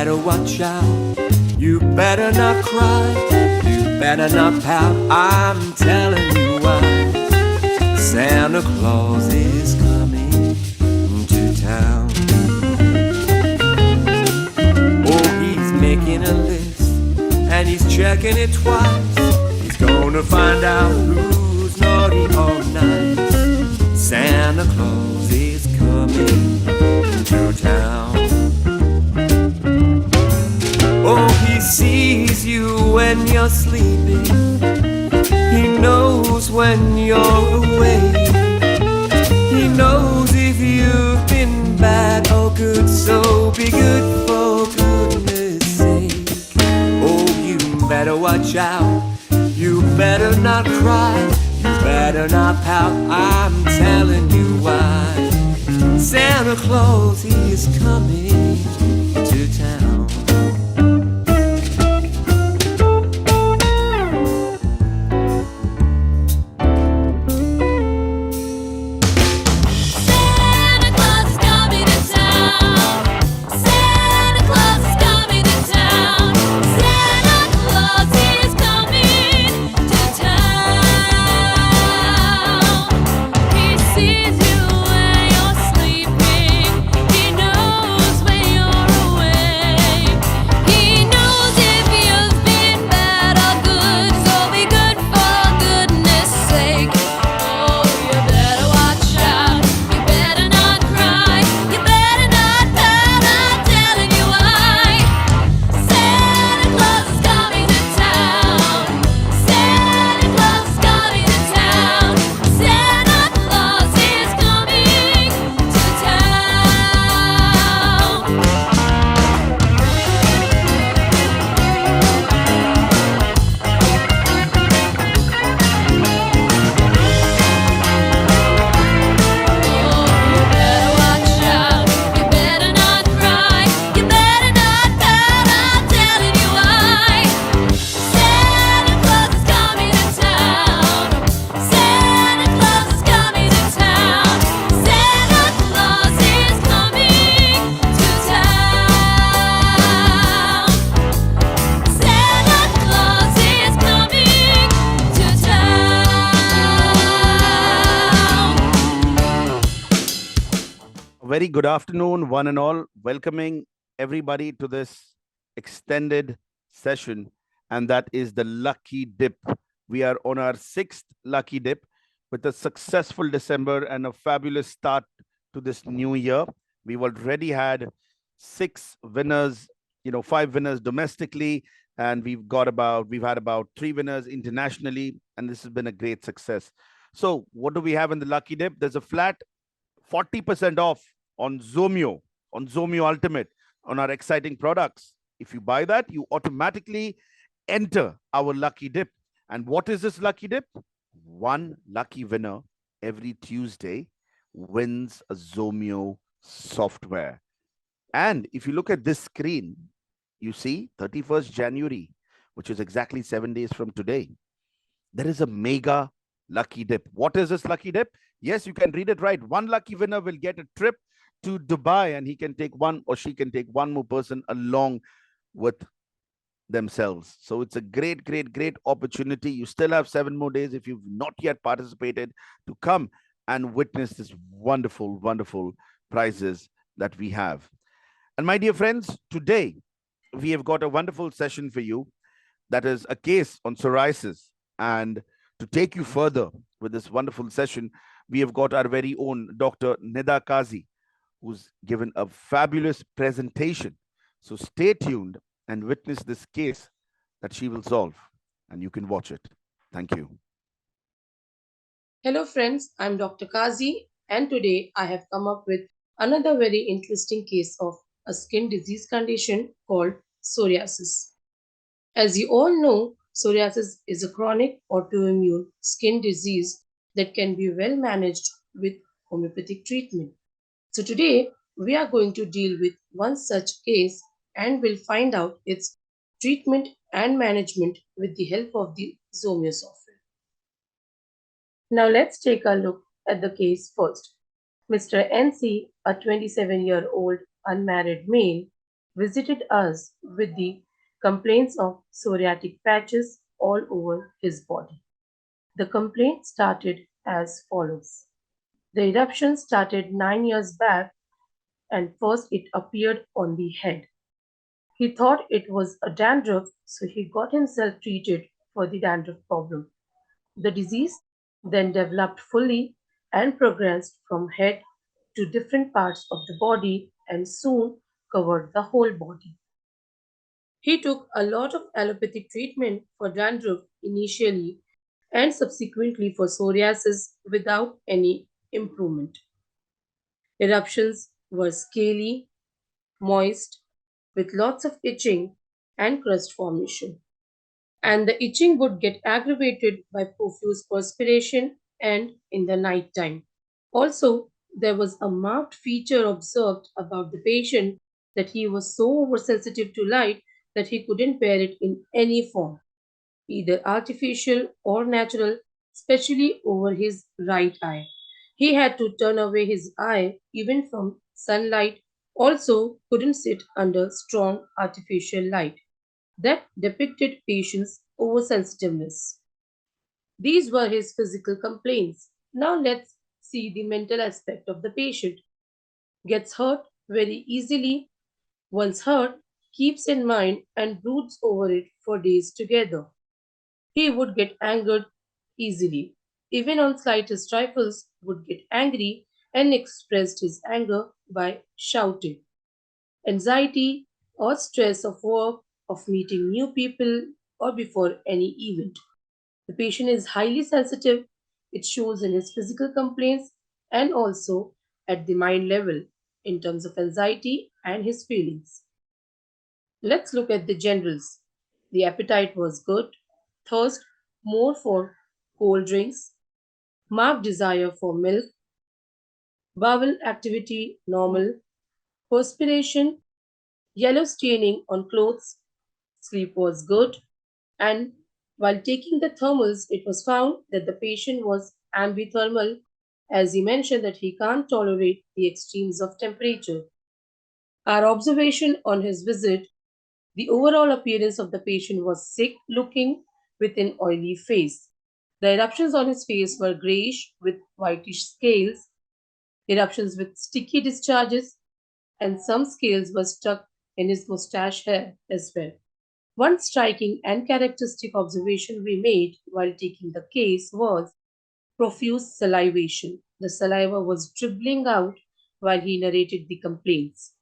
better watch out. You better not cry. You better not pout. I'm telling you why. Santa Claus is coming to town. Oh, he's making a list and he's checking it twice. He's gonna find out who's naughty or nice. Santa Claus is coming to town. Oh, he sees you when you're sleeping. He knows when you're awake. He knows if you've been bad or good, so be good for goodness sake. Oh, you better watch out. You better not cry. You better not pout. I'm telling you why. Santa Claus, he is coming to town. Very good afternoon, one and all. Welcoming everybody to this extended session, and that is the Lucky Dip. We are on our 6th Lucky Dip with a successful December and a fabulous start to this new year. We've already had 6 winners, 5 winners domestically, and we've had about 3 winners internationally, and this has been a great success. So what do we have in the Lucky Dip? There's a flat 40% off on Zomeo Ultimate, on our exciting products. If you buy that, you automatically enter our Lucky Dip. And what is this Lucky Dip? One lucky winner every Tuesday wins a Zomeo software. And if you look at this screen, you see 31st January, which is exactly 7 days from today, there is a mega Lucky Dip. What is this Lucky Dip? Yes, you can read it right. One lucky winner will get a trip to Dubai, and he can take one, or she can take one more person along with themselves. So it's a great opportunity. You still have 7 more days if you've not yet participated to come and witness this wonderful prizes that we have. And my dear friends, today we have got a wonderful session for you that is a case on psoriasis. And to take you further with this wonderful session, we have got our very own Dr. Nida Kazi, who's given a fabulous presentation. So stay tuned and witness this case that she will solve, and you can watch it. Thank you. Hello friends, I'm Dr. Kazi, and today I have come up with another very interesting case of a skin disease condition called psoriasis. As you all know, psoriasis is a chronic autoimmune skin disease that can be well managed with homeopathic treatment. So today we are going to deal with one such case and will find out its treatment and management with the help of the Zomeo software. Now let's take a look at the case first. Mr. NC, a 27-year-old unmarried male, visited us with the complaints of psoriatic patches all over his body. The complaint started as follows. The eruption started 9 years back, and first it appeared on the head. He thought it was a dandruff, so he got himself treated for the dandruff problem. The disease then developed fully and progressed from head to different parts of the body and soon covered the whole body. He took a lot of allopathic treatment for dandruff initially and subsequently for psoriasis without any improvement. Eruptions were scaly, moist, with lots of itching and crust formation. And the itching would get aggravated by profuse perspiration and in the night time. Also, there was a marked feature observed about the patient that he was so oversensitive to light that he couldn't bear it in any form, either artificial or natural, especially over his right eye. He had to turn away his eye even from sunlight, also couldn't sit under strong artificial light. That depicted patient's oversensitiveness. These were his physical complaints. Now let's see the mental aspect of the patient. Gets hurt very easily, once hurt, keeps in mind and broods over it for days together. He would get angered easily. Even on slightest trifles, would get angry and expressed his anger by shouting. Anxiety or stress of work, of meeting new people, or before any event. The patient is highly sensitive. It shows in his physical complaints and also at the mind level in terms of anxiety and his feelings. Let's look at the generals. The appetite was good, thirst more for cold drinks, marked desire for milk, bowel activity normal, perspiration, yellow staining on clothes, sleep was good, and while taking the thermals, it was found that the patient was ambithermal, as he mentioned that he can't tolerate the extremes of temperature. Our observation on his visit, the overall appearance of the patient was sick looking with an oily face. The eruptions on his face were grayish with whitish scales, eruptions with sticky discharges, and some scales were stuck in his mustache hair as well. One striking and characteristic observation we made while taking the case was profuse salivation. The saliva was dribbling out while he narrated the complaints.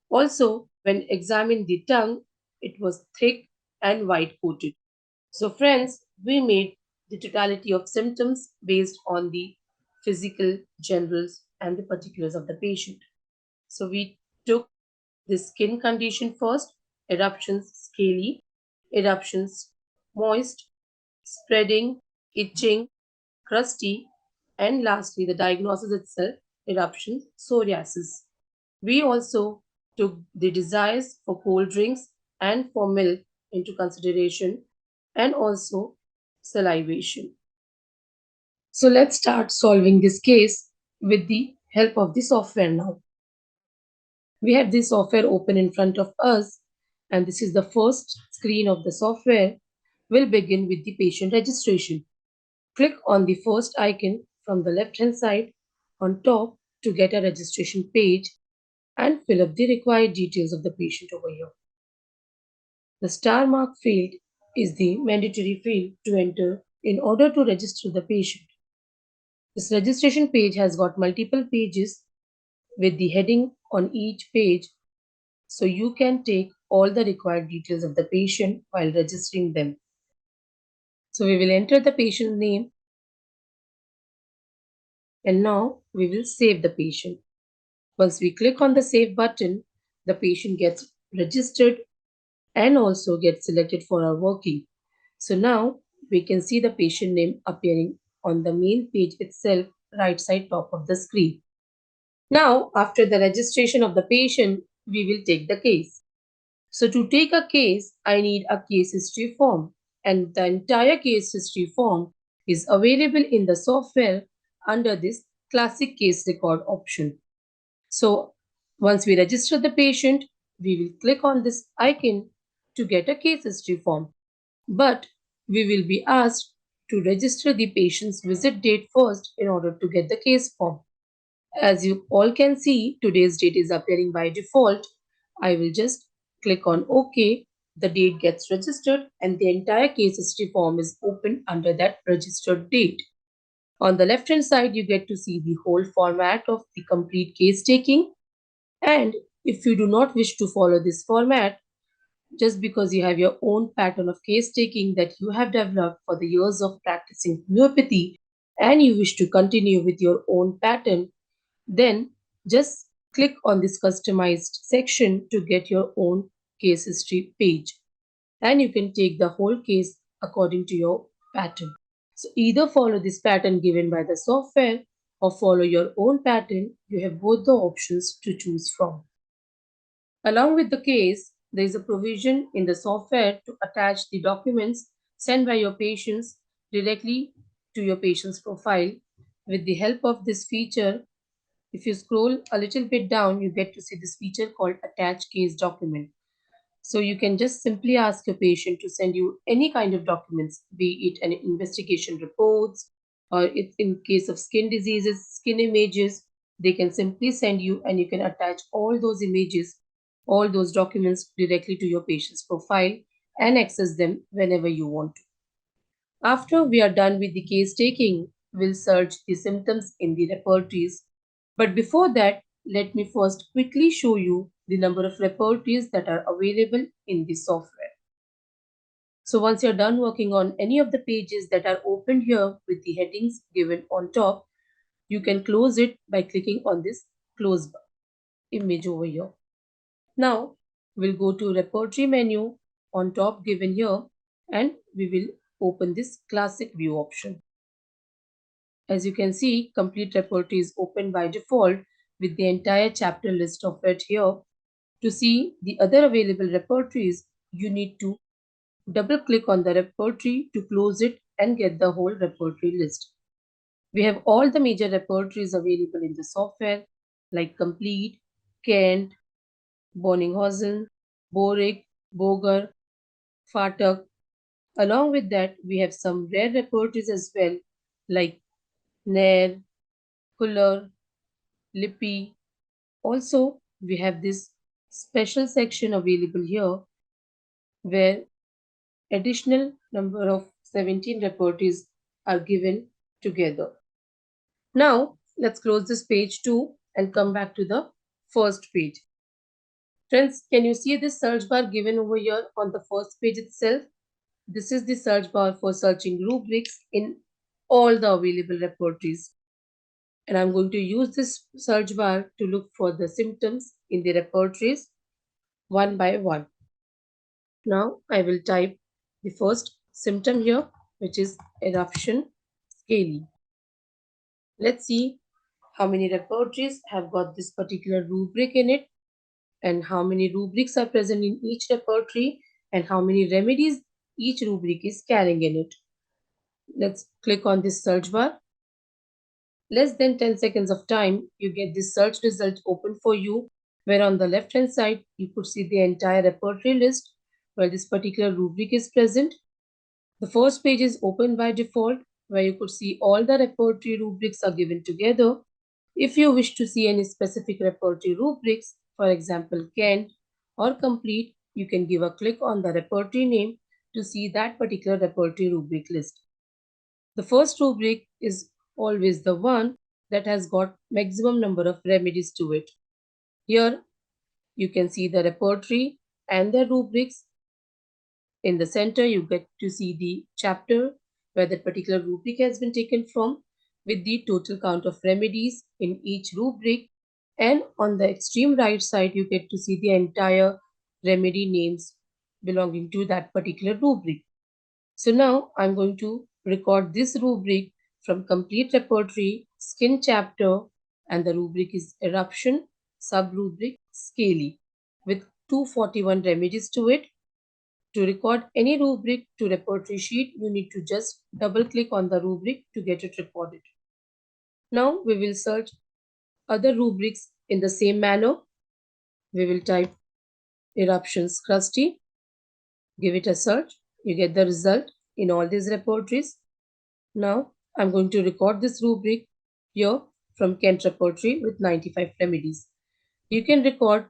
Also, when examined the tongue, it was thick and white coated. So, friends, we made the totality of symptoms based on the physical, generals, and the particulars of the patient. So, we took the skin condition first, eruptions scaly, eruptions moist, spreading, itching, crusty, and lastly, the diagnosis itself, eruption psoriasis. We also took the desires for cold drinks and for milk into consideration and also salivation. So let's start solving this case with the help of the software now. We have this software open in front of us, and this is the first screen of the software. We'll begin with the patient registration. Click on the first icon from the left hand side on top to get a registration page and fill up the required details of the patient over here. The star mark field is the mandatory field to enter in order to register the patient. This registration page has got multiple pages with the heading on each page, so you can take all the required details of the patient while registering them. So we will enter the patient name and now we will save the patient. Once we click on the save button, the patient gets registered and also gets selected for our working. So now we can see the patient name appearing on the main page itself, right side top of the screen. Now, after the registration of the patient, we will take the case. So to take a case, I need a case history form, and the entire case history form is available in the software under this classic case record option. So once we register the patient, we will click on this icon to get a case history form. But we will be asked to register the patient's visit date first in order to get the case form. As you all can see, today's date is appearing by default. I will just click on OK. The date gets registered and the entire case history form is opened under that registered date. On the left hand side, you get to see the whole format of the complete case taking. And if you do not wish to follow this format, just because you have your own pattern of case taking that you have developed for the years of practicing homeopathy and you wish to continue with your own pattern, then just click on this customized section to get your own case history page. And you can take the whole case according to your pattern. So either follow this pattern given by the software or follow your own pattern. You have both the options to choose from. Along with the case, there is a provision in the software to attach the documents sent by your patients directly to your patient's profile. With the help of this feature, if you scroll a little bit down, you get to see this feature called Attach Case Document. So you can just simply ask your patient to send you any kind of documents, be it an investigation reports, or if in case of skin diseases, skin images, they can simply send you and you can attach all those images, all those documents directly to your patient's profile and access them whenever you want to. After we are done with the case taking, we'll search the symptoms in the repertories. But before that, let me first quickly show you the number of repertories that are available in the software. So once you're done working on any of the pages that are opened here with the headings given on top, you can close it by clicking on this close image over here. Now we'll go to repertory menu on top given here and we will open this classic view option. As you can see, complete repertory is open by default with the entire chapter list of it here. To see the other available repertories, you need to double click on the repertory to close it and get the whole repertory list. We have all the major repertories available in the software like Complete, Kent, Bonninghausen, Boric, Boger, Fatak. Along with that, we have some rare repertories as well like Nair, Fuller, Lippi. Also, we have this special section available here where additional number of 17 repertories are given together. Now, let's close this page too and come back to the first page. Friends, can you see this search bar given over here on the first page itself? This is the search bar for searching rubrics in all the available repertories. And I'm going to use this search bar to look for the symptoms in the repertories one by one. Now I will type the first symptom here, which is eruption scaly. Let's see how many repertories have got this particular rubric in it and how many rubrics are present in each repertory and how many remedies each rubric is carrying in it. Let's click on this search bar. Less than 10 seconds of time, you get this search result open for you, where on the left hand side, you could see the entire repertory list where this particular rubric is present. The first page is open by default, where you could see all the repertory rubrics are given together. If you wish to see any specific repertory rubrics, for example, Kent or Complete, you can give a click on the repertory name to see that particular repertory rubric list. The first rubric is always the one that has got maximum number of remedies to it. Here you can see the repertory and the rubrics. In the center you get to see the chapter where that particular rubric has been taken from with the total count of remedies in each rubric, and on the extreme right side you get to see the entire remedy names belonging to that particular rubric. So now I'm going to record this rubric from complete repertory, skin chapter, and the rubric is eruption, sub-rubric scaly with 241 remedies to it. To record any rubric to repertory sheet, you need to just double click on the rubric to get it recorded. Now we will search other rubrics in the same manner. We will type eruptions crusty. Give it a search. You get the result in all these repertories. Now I'm going to record this rubric here from Kent Repertory with 95 remedies. You can record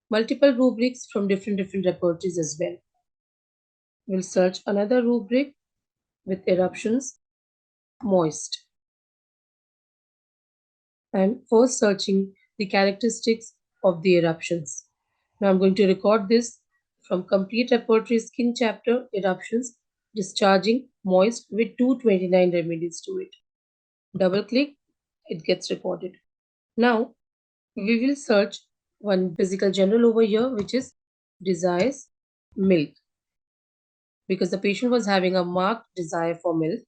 multiple rubrics from different repertories as well. We'll search another rubric with eruptions moist. And first searching the characteristics of the eruptions. Now I'm going to record this from complete repertory skin chapter eruptions discharging moist with 229 remedies to it. Double click, it gets recorded. Now we will search one physical general over here, which is desires milk, because the patient was having a marked desire for milk.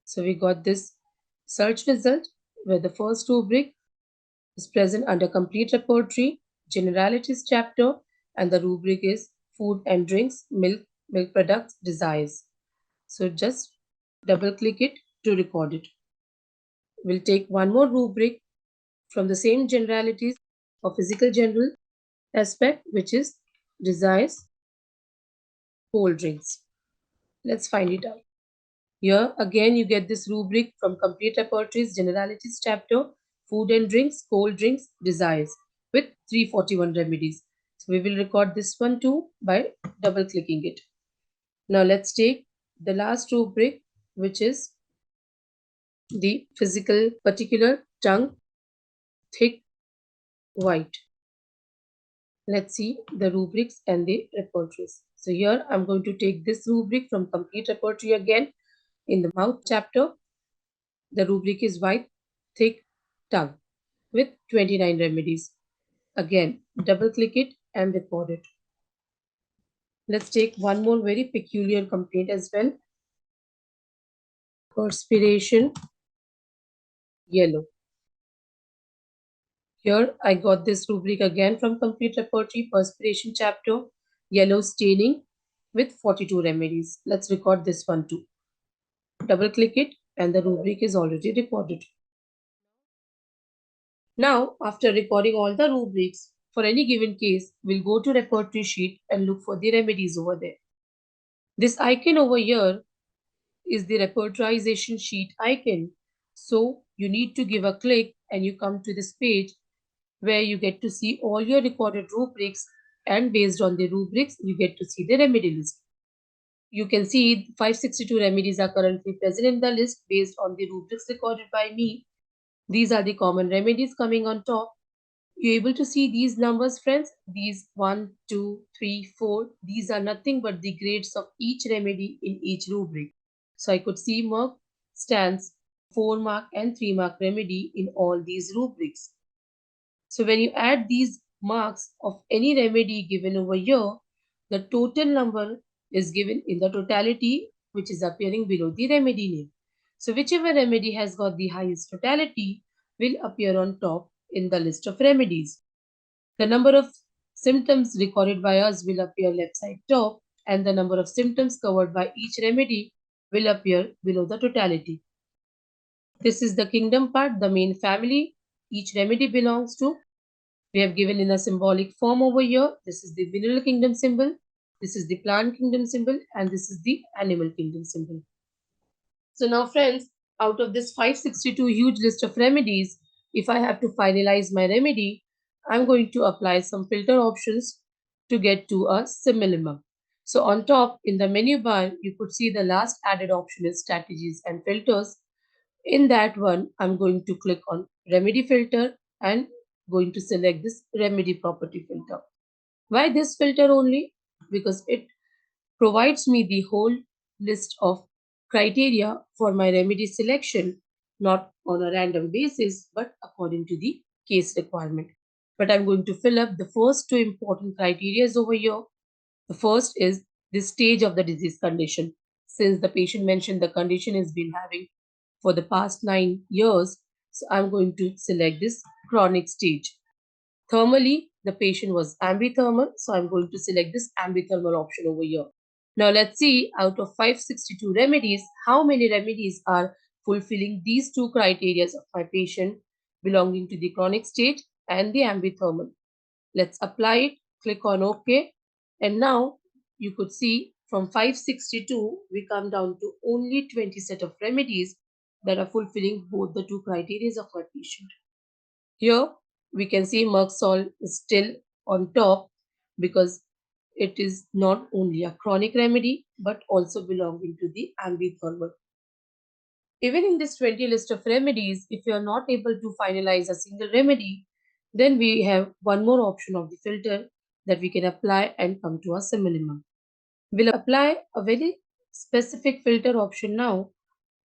So we got this search result where the first rubric is present under complete repertory, generalities chapter, and the rubric is food and drinks, milk products, desires. So just double click it to record it. We'll take one more rubric from the same generalities of physical general aspect, which is desires cold drinks. Let's find it out. Here again you get this rubric from complete repertories, generalities chapter, food and drinks, cold drinks, desires with 341 remedies. So we will record this one too by double clicking it. Now let's take the last rubric, which is the physical particular tongue, thick, white. Let's see the rubrics and the repertories. So here I'm going to take this rubric from complete repertory again in the mouth chapter. The rubric is white, thick tongue with 29 remedies. Again, double click it and record it. Let's take one more very peculiar complaint as well. Perspiration, yellow. Here I got this rubric again from complete repertory, perspiration chapter, yellow staining with 42 remedies. Let's record this one too. Double click it and the rubric is already recorded. Now, after recording all the rubrics for any given case, we'll go to repertory sheet and look for the remedies over there. This icon over here is the repertorization sheet icon. So you need to give a click and you come to this page where you get to see all your recorded rubrics, and based on the rubrics, you get to see the remedy list. You can see 562 remedies are currently present in the list based on the rubrics recorded by me. These are the common remedies coming on top. You're able to see these numbers, friends. These 1, 2, 3, 4. These are nothing but the grades of each remedy in each rubric. So I could see mark, stands, 4 mark and 3 mark remedy in all these rubrics. So when you add these marks of any remedy given over here, the total number is given in the totality, which is appearing below the remedy name. So whichever remedy has got the highest totality will appear on top in the list of remedies. The number of symptoms recorded by us will appear left side top, and the number of symptoms covered by each remedy will appear below the totality. This is the kingdom part, the main family each remedy belongs to. We have given in a symbolic form over here. This is the mineral kingdom symbol, this is the plant kingdom symbol, and this is the animal kingdom symbol. So now friends, out of this 562 huge list of remedies, if I have to finalize my remedy, I'm going to apply some filter options to get to a minimum. So on top in the menu bar, you could see the last added option is strategies and filters. In that one, I'm going to click on remedy filter and going to select this remedy property filter. Why this filter only? Because it provides me the whole list of criteria for my remedy selection, not on a random basis, but according to the case requirement. But I'm going to fill up the first two important criteria over here. The first is the stage of the disease condition. Since the patient mentioned the condition has been having for the past 9 years, so I'm going to select this chronic stage. Thermally, the patient was ambithermal, so I'm going to select this ambithermal option over here. Now let's see out of 562 remedies, how many remedies are fulfilling these two criteria of my patient belonging to the chronic stage and the ambithermal. Let's apply it Click on OK. And now you could see from 562, we come down to only 20 set of remedies that are fulfilling both the two criteria of our patient. Here we can see Merxol is still on top because it is not only a chronic remedy but also belonging to the ambithermal. Even in this 20 list of remedies, if you are not able to finalize a single remedy, then we have one more option of the filter that we can apply and come to a minimum. We'll apply a very specific filter option now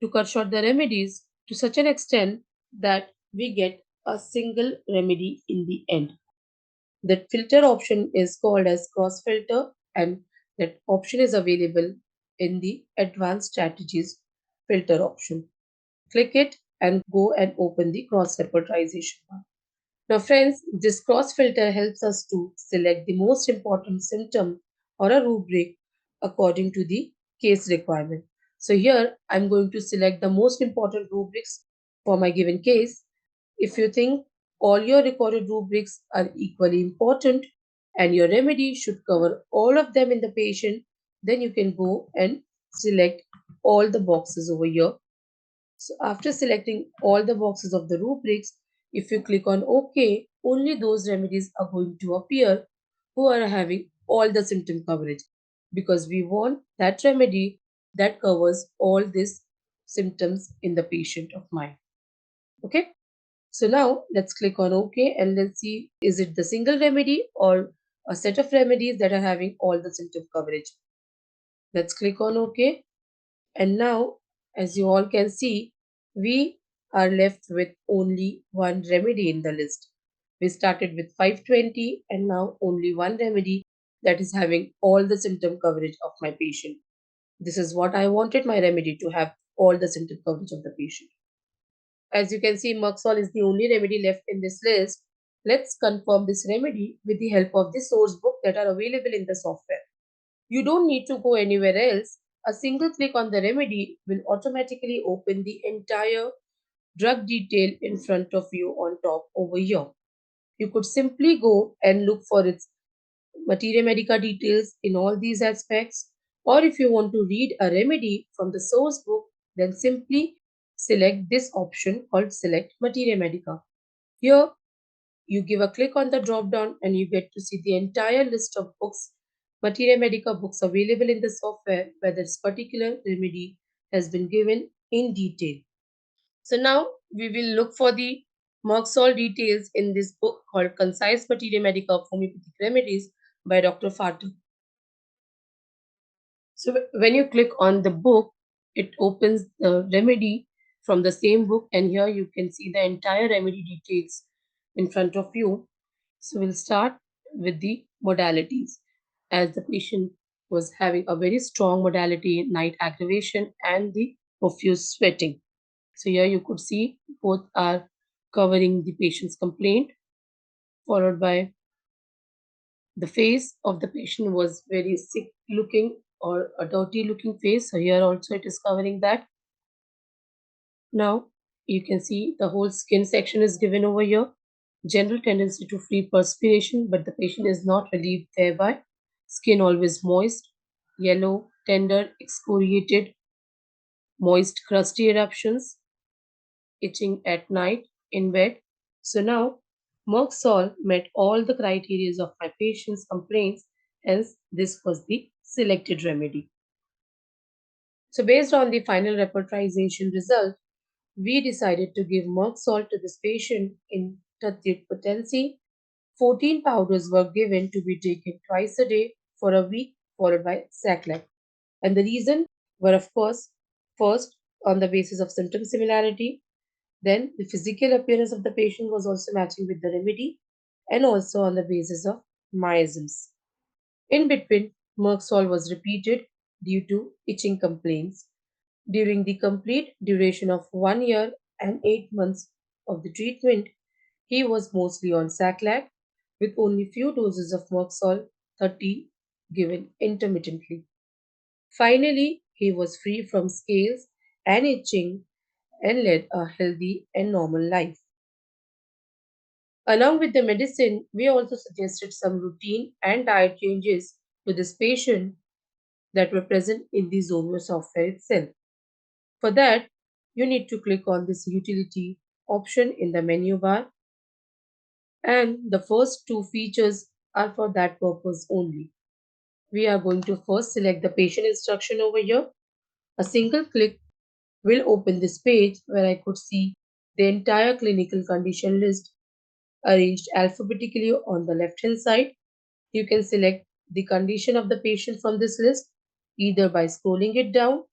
to cut short the remedies to such an extent that we get a single remedy in the end. The filter option is called as cross filter, and that option is available in the advanced strategies filter option. Click it and go and open the cross repertorization bar. Now, friends, this cross filter helps us to select the most important symptom or a rubric according to the case requirement. So, here I'm going to select the most important rubrics for my given case. If you think all your recorded rubrics are equally important and your remedy should cover all of them in the patient, then you can go and select all the boxes over here. So after selecting all the boxes of the rubrics, if you click on OK, only those remedies are going to appear who are having all the symptom coverage, because we want that remedy that covers all these symptoms in the patient of mine. Okay. So now let's click on OK and let's see, is it the single remedy or a set of remedies that are having all the symptom coverage. Let's click on OK. And now, as you all can see, we are left with only one remedy in the list. We started with 520 and now only one remedy that is having all the symptom coverage of my patient. This is what I wanted my remedy to have, all the symptom coverage of the patient. As you can see, Merxol is the only remedy left in this list. Let's confirm this remedy with the help of the source book that are available in the software. You don't need to go anywhere else. A single click on the remedy will automatically open the entire drug detail in front of you on top over here. You could simply go and look for its materia medica details in all these aspects. Or if you want to read a remedy from the source book, then simply select this option called Select Materia Medica. Here, you give a click on the drop down and you get to see the entire list of books, Materia Medica books available in the software where this particular remedy has been given in detail. So now we will look for the Merxol details in this book called Concise Materia Medica of Homeopathic Remedies by Dr. Fatou. So when you click on the book, it opens the remedy from the same book, and here you can see the entire remedy details in front of you. So we'll start with the modalities. As the patient was having a very strong modality, night aggravation and the profuse sweating. So here you could see both are covering the patient's complaint, followed by the face of the patient was very sick looking or a dirty looking face. So here also it is covering that. Now you can see the whole skin section is given over here. General tendency to free perspiration, but the patient is not relieved thereby. Skin always moist, yellow, tender, excoriated, moist, crusty eruptions, itching at night in bed. So now Merxol met all the criteria of my patient's complaints, hence this was the selected remedy. So based on the final repertorization result, we decided to give Merxol to this patient in Tatyut potency. 14 powders were given to be taken twice a day for a week, followed by Saclac. And the reason were, of course, first on the basis of symptom similarity, then the physical appearance of the patient was also matching with the remedy, and also on the basis of miasms. In between, Merxol was repeated due to itching complaints. During the complete duration of 1 year and 8 months of the treatment, he was mostly on Saclac with only few doses of Merxol 30 given intermittently. Finally, he was free from scales and itching and led a healthy and normal life. Along with the medicine, we also suggested some routine and diet changes to this patient that were present in the Zomeo software itself. For that, you need to click on this utility option in the menu bar, and the first two features are for that purpose only. We are going to first select the patient instruction over here. A single click will open this page where I could see the entire clinical condition list arranged alphabetically on the left hand side. You can select the condition of the patient from this list either by scrolling it down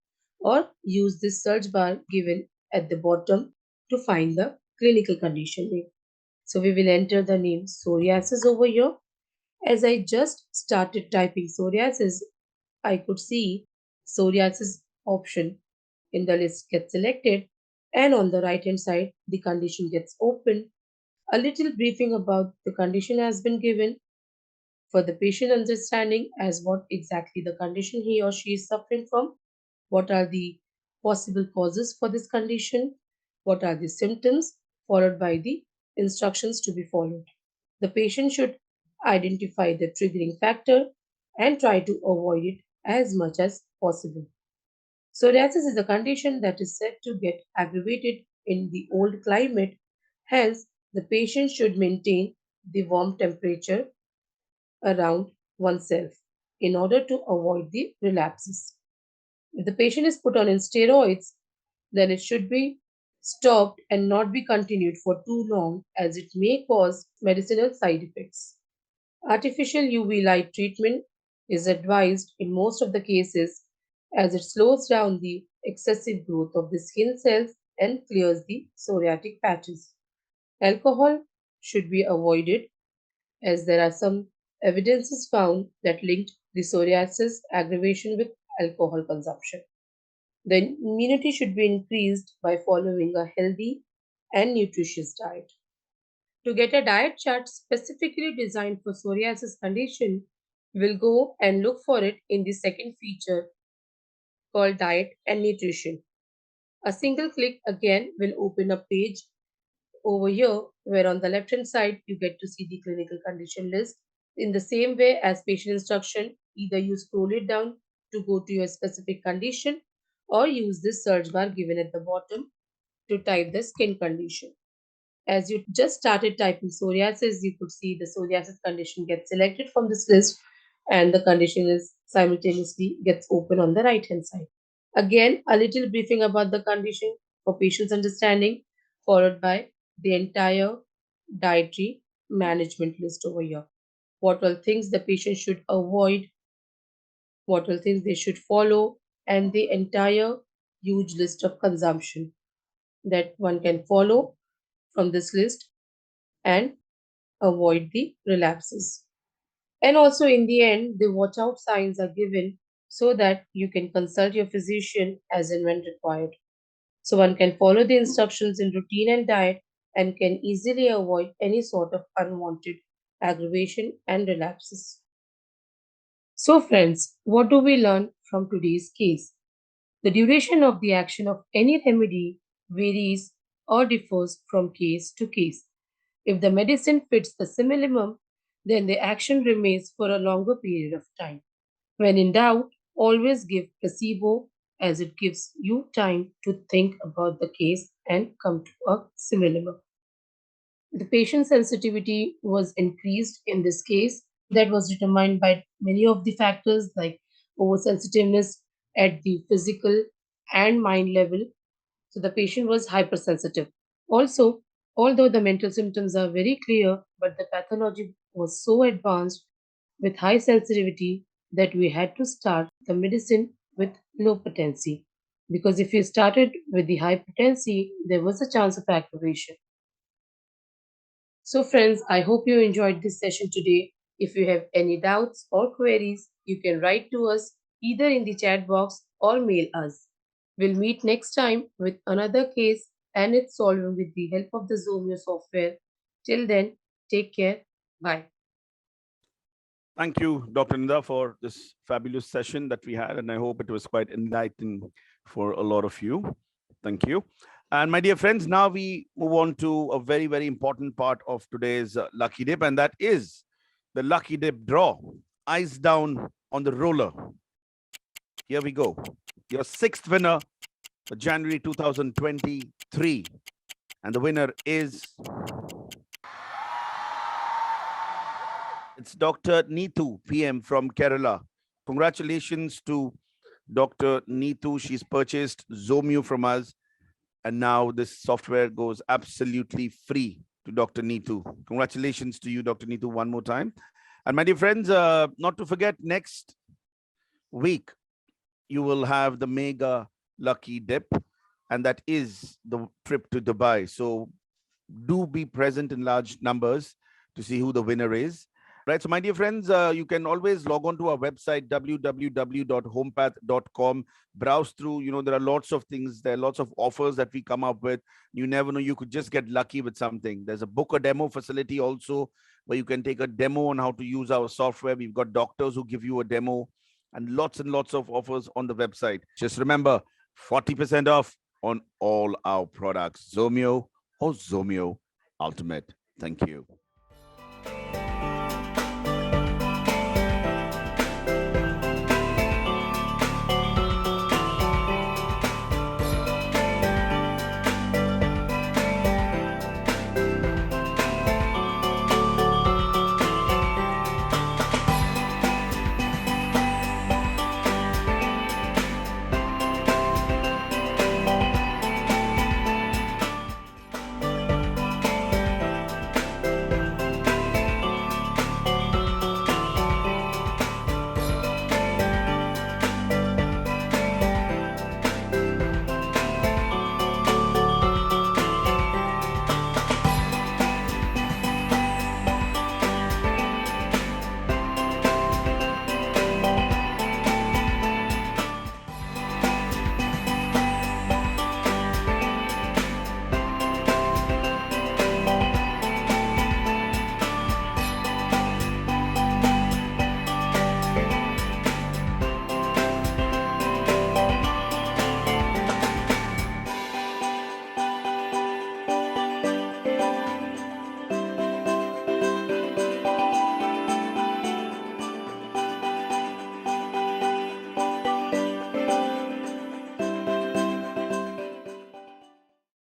or use this search bar given at the bottom to find the clinical condition name. So we will enter the name psoriasis over here. As I just started typing psoriasis, I could see psoriasis option in the list gets selected, and on the right hand side the condition gets opened. A little briefing about the condition has been given for the patient understanding as what exactly the condition he or she is suffering from, what are the possible causes for this condition, what are the symptoms, followed by the instructions to be followed. The patient should identify the triggering factor and try to avoid it as much as possible. Psoriasis is a condition that is said to get aggravated in the old climate, hence, the patient should maintain the warm temperature around oneself in order to avoid the relapses. If the patient is put on in steroids, then it should be stopped and not be continued for too long as it may cause medicinal side effects. Artificial UV light treatment is advised in most of the cases as it slows down the excessive growth of the skin cells and clears the psoriatic patches. Alcohol should be avoided as there are some evidences found that linked the psoriasis aggravation with alcohol consumption. The immunity should be increased by following a healthy and nutritious diet. To get a diet chart specifically designed for psoriasis condition, we'll go and look for it in the second feature called diet and nutrition. A single click again will open a page over here where on the left hand side you get to see the clinical condition list. In the same way as patient instruction, either you scroll it down to go to your specific condition or use this search bar given at the bottom to type the skin condition. As you just started typing psoriasis, you could see the psoriasis condition gets selected from this list and the condition is simultaneously gets open on the right hand side. Again, a little briefing about the condition for patient's understanding, followed by the entire dietary management list over here. What all things the patient should avoid, what all things they should follow, and the entire huge list of consumption that one can follow from this list and avoid the relapses. And also, in the end, the watch out signs are given so that you can consult your physician as and when required. So, one can follow the instructions in routine and diet and can easily avoid any sort of unwanted aggravation and relapses. So, friends, what do we learn from today's case? The duration of the action of any remedy varies or differs from case to case. If the medicine fits the simillimum, then the action remains for a longer period of time. When in doubt, always give placebo as it gives you time to think about the case and come to a simillimum. The patient sensitivity was increased in this case. That was determined by many of the factors like oversensitiveness at the physical and mind level. So the patient was hypersensitive. Also, although the mental symptoms are very clear, but the pathology was so advanced with high sensitivity that we had to start the medicine with low potency. Because if you started with the high potency, there was a chance of aggravation. So, friends, I hope you enjoyed this session today. If you have any doubts or queries, you can write to us either in the chat box or mail us. We'll meet next time with another case and its solving with the help of the Zomeo software. Till then, take care. Bye. Thank you, Dr. Nida, for this fabulous session that we had, and I hope it was quite enlightening for a lot of you. Thank you. And my dear friends, now we move on to a very, very important part of today's lucky dip, and that is the lucky dip draw. Eyes down on the roller. Here we go. Your sixth winner for January 2023. And the winner is, it's Dr. Neethu, PM from Kerala. Congratulations to Dr. Neethu. She's purchased Zomeo from us. And now this software goes absolutely free to Dr. Neethu. Congratulations to you, Dr. Neethu, one more time. And my dear friends, not to forget, next week, you will have the mega lucky dip, and that is the trip to Dubai. So do be present in large numbers to see who the winner is. Right. So, my dear friends, you can always log on to our website, www.hompath.com. Browse through, there are lots of things. There are lots of offers that we come up with. You never know, you could just get lucky with something. There's a book a demo facility also, where you can take a demo on how to use our software. We've got doctors who give you a demo, and lots of offers on the website. Just remember, 40% off on all our products. Zomeo or Zomeo Ultimate. Thank you.